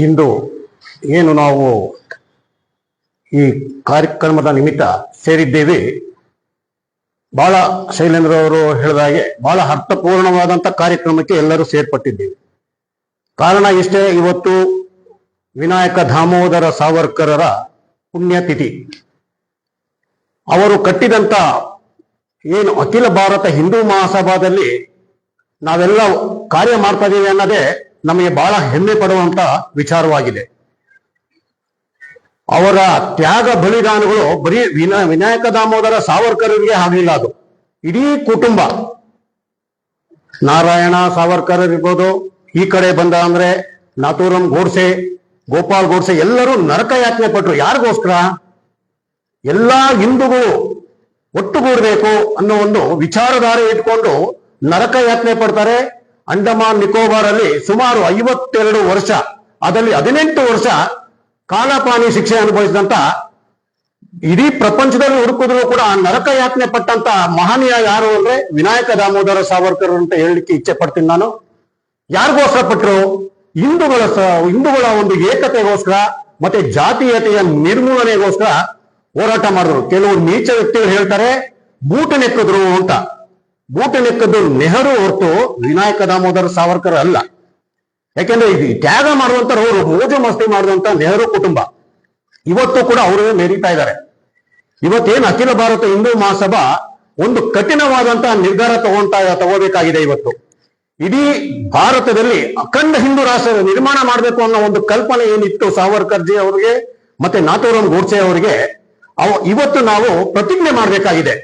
ಇಂದು ಏನು ನಾವು ಈ ಕಾರ್ಯಕ್ರಮದ ನಿಮಿತ್ತ ಸೇರಿದ್ದೇವೆ. ಬಹಳ ಶೈಲೇಂದ್ರ ಅವರು ಹೇಳಿದಾಗೆ ಬಹಳ ಅರ್ಥಪೂರ್ಣವಾದಂತ ಕಾರ್ಯಕ್ರಮಕ್ಕೆ ಎಲ್ಲರೂ ಸೇರ್ಪಟ್ಟಿದ್ದೇವೆ. ಕಾರಣ ಇಷ್ಟೇ, ಇವತ್ತು ವಿನಾಯಕ ದಾಮೋದರ ಸಾವರ್ಕರರ ಪುಣ್ಯತಿಥಿ. ಅವರು ಕಟ್ಟಿದಂತ ಏನು ಅಖಿಲ ಭಾರತ ಹಿಂದೂ ಮಹಾಸಭಾದಲ್ಲಿ ನಾವೆಲ್ಲ ಕಾರ್ಯ ಮಾಡ್ತಾ ಇದ್ದೀವಿ ಅನ್ನೋದೇ ನಮಗೆ ಬಹಳ ಹೆಮ್ಮೆ ಪಡುವಂತ ವಿಚಾರವಾಗಿದೆ. ಅವರ ತ್ಯಾಗ ಬಲಿದಾನಗಳು ಬರೀ ವಿನಾಯಕ ದಾಮೋದರ ಸಾವರ್ಕರ್ಗೆ ಆಗಲಿಲ್ಲ, ಅದು ಇಡೀ ಕುಟುಂಬ. ನಾರಾಯಣ ಸಾವರ್ಕರ್ ಇರ್ಬೋದು, ಈ ಕಡೆ ಬಂದ ಅಂದ್ರೆ ನಾಥೂರಾಮ್ ಗೋಡ್ಸೆ, ಗೋಪಾಲ್ ಗೋಡ್ಸೆ, ಎಲ್ಲರೂ ನರಕ ಯಾತನೆ ಪಟ್ರು. ಯಾರಿಗೋಸ್ಕರ? ಎಲ್ಲಾ ಹಿಂದೂಗಳು ಒಟ್ಟುಗೂಡಬೇಕು ಅನ್ನೋ ಒಂದು ವಿಚಾರಧಾರೆ ಇಟ್ಕೊಂಡು ನರಕ ಯಾತನೆ ಪಡ್ತಾರೆ. ಅಂಡಮಾನ್ ನಿಕೋಬಾರ್ ಅಲ್ಲಿ ಸುಮಾರು 52 ವರ್ಷ, ಅದರಲ್ಲಿ 18 ವರ್ಷ ಕಾಲಪಾನಿ ಶಿಕ್ಷೆ ಅನುಭವಿಸಿದಂತ, ಇಡೀ ಪ್ರಪಂಚದಲ್ಲಿ ಹುಡುಕಿದ್ರು ಕೂಡ ನರಕ ಯಾತನೆ ಪಟ್ಟಂತ ಮಹನೀಯ ಯಾರು ಅಂದ್ರೆ ವಿನಾಯಕ ದಾಮೋದರ ಸಾವರ್ಕರ್ ಅಂತ ಹೇಳಲಿಕ್ಕೆ ಇಚ್ಛೆ ಪಡ್ತೀನಿ ನಾನು. ಯಾರಿಗೋಸ್ಕರ ಪಟ್ರು? ಹಿಂದೂಗಳ ಒಂದು ಏಕತೆಗೋಸ್ಕರ ಮತ್ತೆ ಜಾತೀಯತೆಯ ನಿರ್ಮೂಲನೆಗೋಸ್ಕರ ಹೋರಾಟ ಮಾಡಿದ್ರು. ಕೆಲವರು ನೀಚ ವ್ಯಕ್ತಿಗಳು ಹೇಳ್ತಾರೆ ಬೂಟು ನೆಕ್ಕಿದ್ರು ಅಂತ. ಬೂಟು ನೆಕ್ಕದ್ದು ನೆಹರು ಹೊರತು ವಿನಾಯಕ ದಾಮೋದರ ಸಾವರ್ಕರ್ ಅಲ್ಲ. ಯಾಕೆಂದ್ರೆ ಇದು ತ್ಯಾಗ ಮಾಡುವಂತವ್ರು, ಮೋಜು ಮಸ್ತಿ ಮಾಡುವಂತ ನೆಹರು ಕುಟುಂಬ ಇವತ್ತು ಕೂಡ ಅವರು ಮೆರೀತಾ ಇದ್ದಾರೆ. ಇವತ್ತೇನು ಅಖಿಲ ಭಾರತ ಹಿಂದೂ ಮಹಾಸಭಾ ಒಂದು ಕಠಿಣವಾದಂತಹ ನಿರ್ಧಾರ ತಗೋಬೇಕಾಗಿದೆ. ಇವತ್ತು ಇಡೀ ಭಾರತದಲ್ಲಿ ಅಖಂಡ ಹಿಂದೂ ರಾಷ್ಟ್ರ ನಿರ್ಮಾಣ ಮಾಡಬೇಕು ಅನ್ನೋ ಒಂದು ಕಲ್ಪನೆ ಏನಿತ್ತು ಸಾವರ್ಕರ್ಜಿ ಅವರಿಗೆ ಮತ್ತೆ ನಾಥೂರಾಮ್ ಗೋಡ್ಸೆ ಅವರಿಗೆ, ಇವತ್ತು ನಾವು ಪ್ರತಿಜ್ಞೆ ಮಾಡಬೇಕಾಗಿದೆ.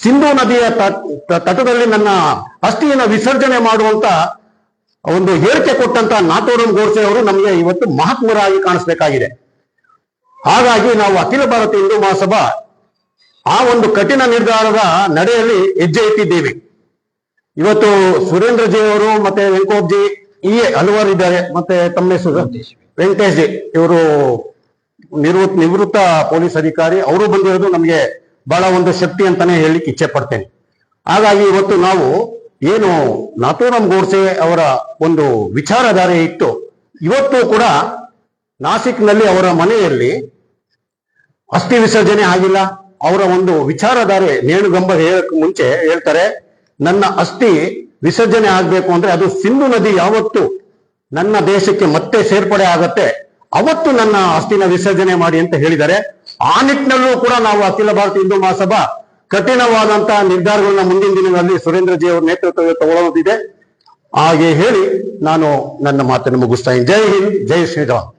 ಸಿಂಧೂ ನದಿಯ ತಟದಲ್ಲಿ ನನ್ನ ಅಸ್ಥಿಯನ್ನು ವಿಸರ್ಜನೆ ಮಾಡುವಂತ ಒಂದು ಹೇಳಿಕೆ ಕೊಟ್ಟಂತ ನಾಥೂರಾಮ್ ಗೋಡ್ಸೆ ಅವರು ನಮಗೆ ಇವತ್ತು ಮಹಾತ್ಮರಾಗಿ ಕಾಣಿಸ್ಬೇಕಾಗಿದೆ. ಹಾಗಾಗಿ ನಾವು ಅಖಿಲ ಭಾರತ ಹಿಂದೂ ಮಹಾಸಭಾ ಆ ಒಂದು ಕಠಿಣ ನಿರ್ಧಾರದ ನಡೆಯಲ್ಲಿ ಹೆಜ್ಜೆ ಇಟ್ಟಿದ್ದೇವೆ. ಇವತ್ತು ಸುರೇಂದ್ರ ಜಿ ಅವರು ಮತ್ತೆ ವೆಂಕೋಬ್ ಜಿ, ಈ ಹಲವಾರು ಇದ್ದಾರೆ. ಮತ್ತೆ ತಮ್ಮ ಹೆಸರು ವೆಂಕಟೇಶ್ ಜಿ, ಇವರು ನಿವೃತ್ತ ಪೊಲೀಸ್ ಅಧಿಕಾರಿ. ಅವರು ಬಂದಿರೋದು ನಮಗೆ ಬಹಳ ಒಂದು ಶಕ್ತಿ ಅಂತಾನೆ ಹೇಳಲಿಕ್ಕೆ ಇಚ್ಛೆ ಪಡ್ತೇನೆ. ಹಾಗಾಗಿ ಇವತ್ತು ನಾವು ಏನು ನಾಥೂರಾಮ್ ಗೋಡ್ಸೆ ಅವರ ಒಂದು ವಿಚಾರಧಾರೆ ಇತ್ತು, ಇವತ್ತು ಕೂಡ ನಾಸಿಕ್ನಲ್ಲಿ ಅವರ ಮನೆಯಲ್ಲಿ ಅಸ್ಥಿ ವಿಸರ್ಜನೆ ಆಗಿಲ್ಲ. ಅವರ ಒಂದು ವಿಚಾರಧಾರೆ ನೇಣುಗಂಬ ಹೇಳಕ್ ಮುಂಚೆ ಹೇಳ್ತಾರೆ, ನನ್ನ ಅಸ್ಥಿ ವಿಸರ್ಜನೆ ಆಗ್ಬೇಕು ಅಂದ್ರೆ ಅದು ಸಿಂಧು ನದಿ ಯಾವತ್ತು ನನ್ನ ದೇಶಕ್ಕೆ ಮತ್ತೆ ಸೇರ್ಪಡೆ ಆಗತ್ತೆ ಅವತ್ತು ನನ್ನ ಅಸ್ಥಿನ ವಿಸರ್ಜನೆ ಮಾಡಿ ಅಂತ ಹೇಳಿದ್ದಾರೆ. ಆ ನಿಟ್ಟಿನಲ್ಲೂ ಕೂಡ ನಾವು ಅಖಿಲ ಭಾರತ ಹಿಂದೂ ಮಹಾಸಭಾ ಕಠಿಣವಾದಂತಹ ನಿರ್ಧಾರಗಳನ್ನ ಮುಂದಿನ ದಿನಗಳಲ್ಲಿ ಸುರೇಂದ್ರ ಜಿ ಅವರ ನೇತೃತ್ವದಲ್ಲಿ ತಗೊಳ್ಳೋದಿದೆ. ಹಾಗೆ ಹೇಳಿ ನಾನು ನನ್ನ ಮಾತನ್ನು ಮುಗಿಸ್ತಾ ಇದ್ದೀನಿ. ಜೈ ಹಿಂದ್, ಜೈ ಶ್ರೀರಾಮ್.